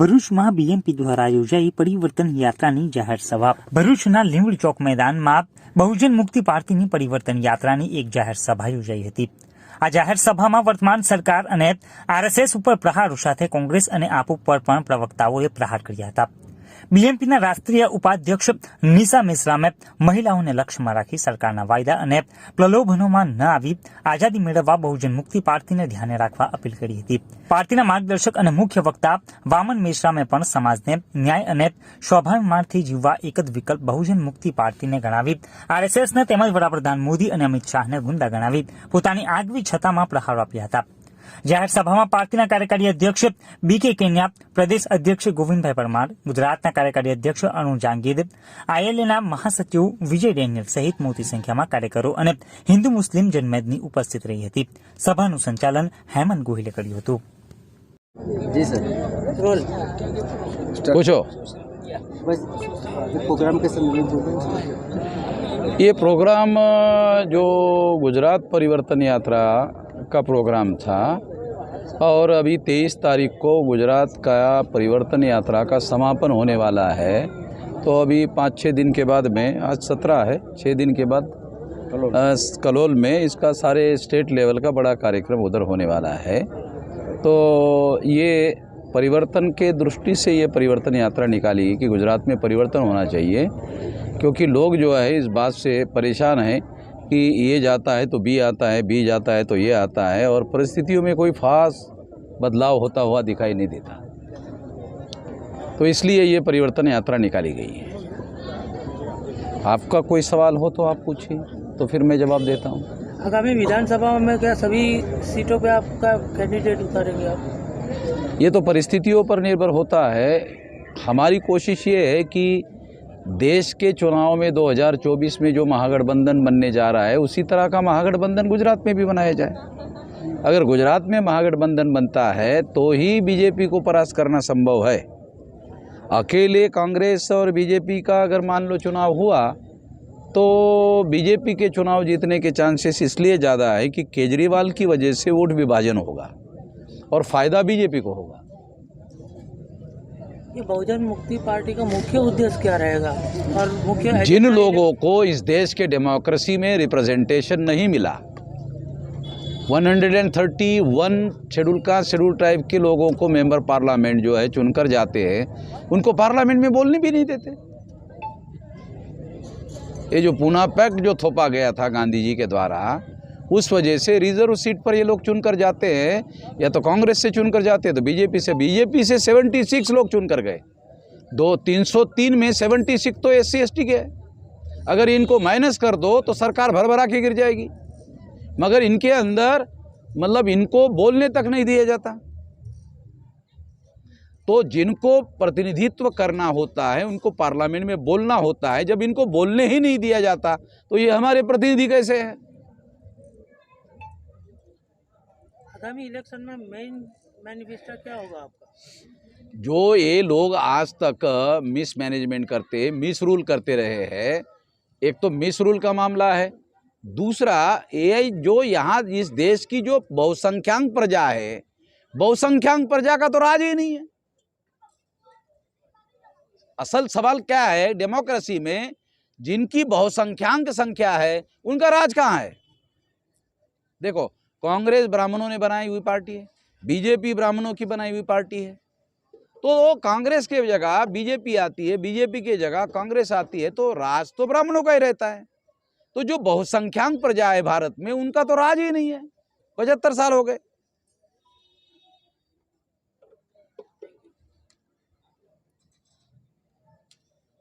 ભરૂચમાં બીએમપી દ્વારા યોજાઈ પરિવર્તન યાત્રાની જાહેર સભા। ભરૂચના લીંબડી ચોક મેદાનમાં બહુજન મુક્તિ પાર્ટીની પરિવર્તન યાત્રાની એક જાહેર સભા યોજાઈ હતી। આ જાહેર સભામાં વર્તમાન સરકાર અને આરએસએસ ઉપર પ્રહારો સાથે કોંગ્રેસ અને આપ ઉપર પણ પ્રવક્તાઓએ પ્રહાર કર્યા હતા। બીએમપીના રાષ્ટ્રીય ઉપાધ્યક્ષ નિશા મેશ્રામે મહિલાઓને લક્ષ્યમાં રાખી સરકારના વાયદા અને પ્રલોભનોમાં ન આવી આઝાદી મેળવવા બહુજન મુક્તિ પાર્ટીને ધ્યાને રાખવા અપીલ કરી હતી। પાર્ટીના માર્ગદર્શક અને મુખ્ય વક્તા વામન મેશ્રામે પણ સમાજને ન્યાય અને સ્વાભિમાનથી જીવવા એક જ વિકલ્પ બહુજન મુક્તિ પાર્ટીને ગણાવી આરએસએસને તેમજ વડાપ્રધાન મોદી અને અમિત શાહને ગુંડા ગણાવી પોતાની આગવી છતામાં પ્રહારો આપ્યા હતા। જાહેર સભામાં પાર્ટીના કાર્યકારી અધ્યક્ષ બીકે કેન્યા, પ્રદેશ અધ્યક્ષ ગોવિંદભાઈ પરમાર, ગુજરાતના કાર્યકારી અધ્યક્ષ અરુણ જાંગીર, આઈએલએના મહાસચિવ વિજય ડેનિયલ સહિત મોટી સંખ્યામાં કાર્યકરો અને હિન્દુ મુસ્લિમ જનમેદની ઉપસ્થિત રહી હતી। સભાનું સંચાલન હેમંત ગોહિલે કર્યું હતું। जी सर, पूछो। बस प्रोग्राम के संबंधित बोल रहे हैं। ये प्रोग्राम जो गुजरात परिवर्तन यात्रा का प्रोग्राम था और अभी 23 तारीख को गुजरात का परिवर्तन यात्रा का समापन होने वाला है। तो अभी 5-6 दिन के बाद में, आज 17 है, 6 दिन के बाद कलोल में इसका सारे स्टेट लेवल का बड़ा कार्यक्रम उधर होने वाला है। तो ये परिवर्तन के दृष्टि से ये परिवर्तन यात्रा निकाली कि गुजरात में परिवर्तन होना चाहिए, क्योंकि लोग जो है इस बात से परेशान हैं कि ये जाता है तो बी आता है, बी जाता है तो ये आता है, और परिस्थितियों में कोई खास बदलाव होता हुआ दिखाई नहीं देता। तो इसलिए ये परिवर्तन यात्रा निकाली गई है। आपका कोई सवाल हो तो आप पूछिए, तो फिर मैं जवाब देता हूँ। आगामी विधानसभा में क्या सभी सीटों पे आपका कैंडिडेट उतारेंगे आप? ये तो परिस्थितियों पर निर्भर होता है। हमारी कोशिश ये है कि देश के चुनाव में 2024 में जो महागठबंधन बनने जा रहा है उसी तरह का महागठबंधन गुजरात में भी बनाया जाए। अगर गुजरात में महागठबंधन बनता है तो ही बीजेपी को परास्त करना संभव है। अकेले कांग्रेस और बीजेपी का अगर मान लो चुनाव हुआ तो बीजेपी के चुनाव जीतने के चांसेस इसलिए ज़्यादा है कि केजरीवाल की वजह से वोट विभाजन होगा और फ़ायदा बीजेपी को होगा। ये बहुजन मुक्ति पार्टी का मुख्य उद्देश्य क्या रहेगा? और मुख्य जिन लोगों को इस देश के डेमोक्रेसी में रिप्रेजेंटेशन नहीं मिला, 131 शेड्यूल कास्ट शेड्यूल ट्राइब के लोगों को मेंबर पार्लियामेंट जो है चुनकर जाते हैं, उनको पार्लियामेंट में बोलने भी नहीं देते। ये जो पूना पैक्ट जो थोपा गया था गांधी जी के द्वारा, उस वजह से रिजर्व सीट पर ये लोग चुनकर जाते हैं, या तो कांग्रेस से चुनकर जाते हैं तो बीजेपी से 76 लोग चुनकर गए। 303 में 76 तो SC/ST के है। अगर इनको माइनस कर दो तो सरकार भरभरा के गिर जाएगी, मगर इनके अंदर मतलब इनको बोलने तक नहीं दिया जाता। तो जिनको प्रतिनिधित्व करना होता है उनको पार्लियामेंट में बोलना होता है, जब इनको बोलने ही नहीं दिया जाता तो ये हमारे प्रतिनिधि कैसे हैं? आगामी इलेक्शन में मेन मैनिफेस्टो क्या होगा आपका? जो ये लोग आज तक मिस मैनेजमेंट करते, मिस रूल करते रहे हैं, एक तो मिस रूल का मामला है, दूसरा ये जो यहाँ इस देश की जो बहुसंख्यक प्रजा है, बहुसंख्यक प्रजा का तो राज ही नहीं है। असल सवाल क्या है, डेमोक्रेसी में जिनकी बहुसंख्यक संख्या है उनका राज कहाँ है? देखो, कांग्रेस ब्राह्मणों ने बनाई हुई पार्टी है, बीजेपी ब्राह्मणों की बनाई हुई पार्टी है। तो कांग्रेस के जगह बीजेपी आती है, बीजेपी की जगह कांग्रेस आती है, तो राज तो ब्राह्मणों का ही रहता है। तो जो बहुसंख्यक प्रजा है भारत में, उनका तो राज ही नहीं है। 75 साल हो गए।